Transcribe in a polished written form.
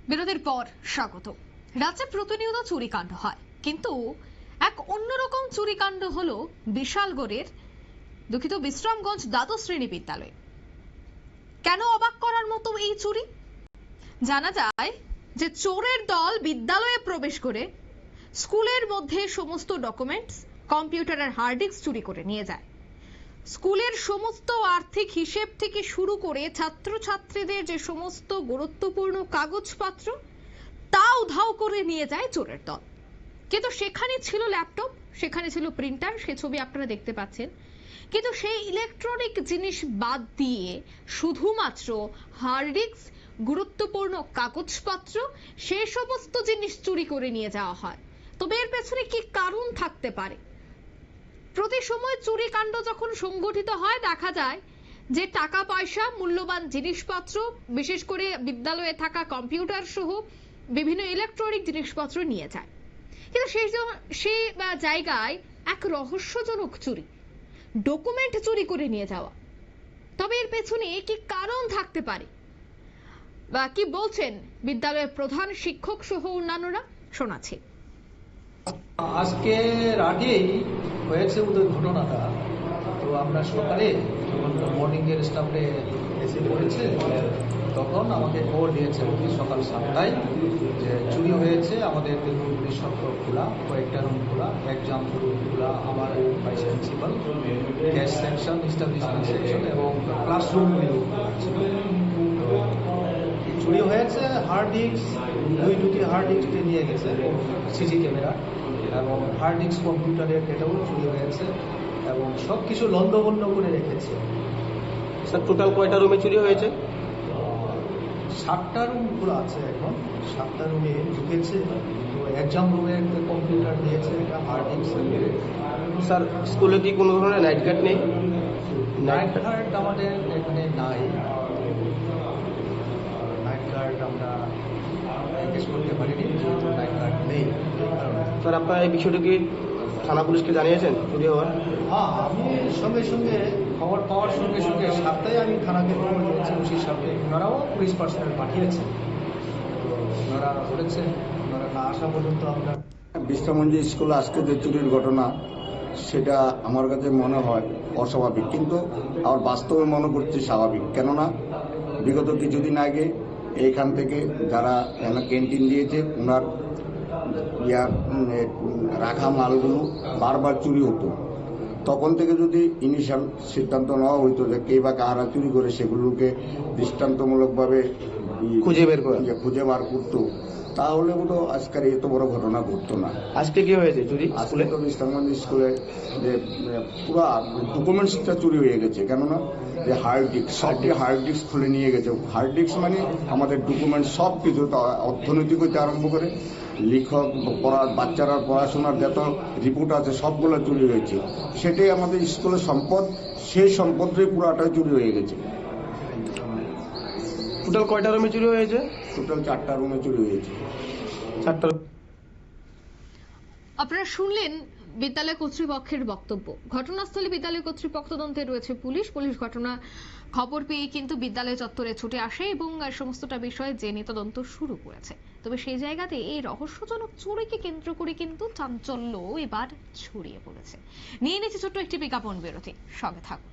বিরতির পর স্বাগত। রাজ্যে প্রতিনিয়ত চুরিকাণ্ড হয়, কিন্তু এক অন্যরকম চুরিকাণ্ড হলো বিশালগড়ের বিশ্রামগঞ্জ দ্বাদশ শ্রেণী বিদ্যালয়ে। কেন অবাক করার মতো এই চুরি? জানা যায় যে চোরের দল বিদ্যালয়ে প্রবেশ করে স্কুলের মধ্যে সমস্ত ডকুমেন্টস, কম্পিউটার আর হার্ড ডিস্ক চুরি করে নিয়ে যায়। স্কুলের সমস্ত আর্থিক হিসেব থেকে শুরু করে ছাত্রছাত্রীদের যে সমস্ত গুরুত্বপূর্ণ কাগজপত্র তা উধাও করে নিয়ে যায় চোরের দল। কিন্তু সেখানে ছিল ল্যাপটপ, সেখানে ছিল প্রিন্টার, সে ছবি আপনারা দেখতে পাচ্ছেন। কিন্তু সেই ইলেকট্রনিক জিনিস বাদ দিয়ে শুধুমাত্র হার্ড ডিস্ক, গুরুত্বপূর্ণ কাগজপত্র, সে সমস্ত জিনিস চুরি করে নিয়ে যাওয়া হয়। তবে এর পেছনে কি কারণ থাকতে পারে? প্রতি সময় চুরি কাণ্ড যখন সংগঠিত হয়, দেখা যায় যে টাকা পয়সা, মূল্যবান জিনিসপত্র, বিশেষ করে বিদ্যালয়ে থাকা কম্পিউটার সহ বিভিন্ন ইলেকট্রনিক জিনিসপত্র নিয়ে যায়। কিন্তু সেই জায়গায় এক রহস্যজনক চুরি, ডকুমেন্ট চুরি করে নিয়ে যাওয়া। তবে এর পেছনে কি কারণ থাকতে পারে বা কি বলছেন বিদ্যালয়ের প্রধান শিক্ষক সহ অন্যান্যরা, শোনাচ্ছি। আজকে আগেই হয়েছে ওদের ঘটনাটা। তো আমরা সকালে যখন মর্নিং এর স্টাফে এসে পড়েছে, তখন আমাকে খবর দিয়েছে সকাল 7টায় যে চুরি হয়েছে। আমাদের পুলিশ সত্র খোলা, কয়েকটা রুম খোলা, এক্সাম রুম খোলা, আমার vice principal, cash section, establishment section এবং ক্লাসরুমগুলো চুরি হয়েছে। হার্ড ডিস্ক, দুটি হার্ড ডিস্ক নিয়ে গেছে, সিসি ক্যামেরা এবং হার্ড ডিস্ক কম্পিউটারের এটাও চুরি হয়েছে এবং সব কিছু লন্ডভন্ড করে রেখেছে। স্যার, টোটাল কয়টা রুমে চুরি হয়েছে? 7টা রুম খোলা আছে এখন, 7টা রুমে ঢুকেছে। তো এক্সাম রুমে একটা কম্পিউটার দিয়েছে, একটা হার্ড ডিস্ক। স্যার, স্কুলে কি কোনো ধরনের নাইট গার্ড নেই? নাইট গার্ড আমাদের এখানে নাই, নাইট গার্ড আমরা এনগেজ করতে পারিনি, যেহেতু নাইট গার্ড নেই। স্যার, আপনারা এই বিষয়টা কি থানা পুলিশকে জানিয়েছেন চুরি হওয়ার? হ্যাঁ, আমি সঙ্গে সঙ্গে খবর পাওয়ার সঙ্গে সঙ্গে 7টায় আমি থানাকে খবর দিয়েছি, ওসির সাথে। ওনারাও পুলিশ পার্সোনাল পাঠিয়েছেন। তো ওনারা বলেছেন ওনারা না আসা পর্যন্ত আমরা বিশ্রামগঞ্জ স্কুলে আজকে যে চুরির ঘটনা, সেটা আমার কাছে মনে হয় অস্বাভাবিক, কিন্তু আমার বাস্তবে মনে করছি স্বাভাবিক। কেননা বিগত কিছুদিন আগে এইখান থেকে যারা ক্যান্টিন দিয়েছে, ওনার রাখা মালগুলো বারবার চুরি হতো। তখন থেকে যদি ইনিশিয়াল সিদ্ধান্ত নেওয়া হইতো যে কে বা কাহারা চুরি করে, সেগুলোকে দৃষ্টান্তমূলকভাবে খুঁজে বার করতো, তাহলে বোধ আজকের এত বড় ঘটনা ঘটতো না। আজকে কি হয়েছে চুরি? স্কুলে তো বিশ্রামগঞ্জ স্কুলে যে পুরা ডকুমেন্টসটা চুরি হয়ে গেছে। কেননা যে হার্ড ডিস্ক, সবটি হার্ড ডিস্ক খুলে নিয়ে গেছে। হার্ড ডিস্ক মানে আমাদের ডকুমেন্ট সব কিছু, অর্থনৈতিক হইতে আরম্ভ করে লিখক বাচ্চারা পড়াশোনার যত রিপোর্ট আছে সবগুলো চুরি হয়েছে। সেটাই আমাদের স্কুলের সম্পদ, সেই সম্পদটাই পুরাটাই চুরি হয়ে গেছে। টোটাল কয়টা রুমে চুরি হয়েছে? টোটাল 4টা রুমে চুরি হয়েছে। 4টা। আপনারা শুনলেন বিদ্যালয় কর্তৃপক্ষের বক্তব্য। ঘটনাস্থলে বিদ্যালয় কর্তৃপক্ষ তদন্তে রয়েছে পুলিশ। ঘটনা খবর পেয়ে কিন্তু বিদ্যালয় চত্বরে ছুটে আসে এবং সমস্তটা বিষয়ে জেনে তদন্ত শুরু করেছে। তবে সেই জায়গাতে এই রহস্যজনক চুরিকে কেন্দ্র করে কিন্তু চাঞ্চল্য এবার ছড়িয়ে পড়েছে। নিয়ে নিচ্ছে ছোট্ট একটি বিজ্ঞাপন বিরতি, সঙ্গে থাকুন।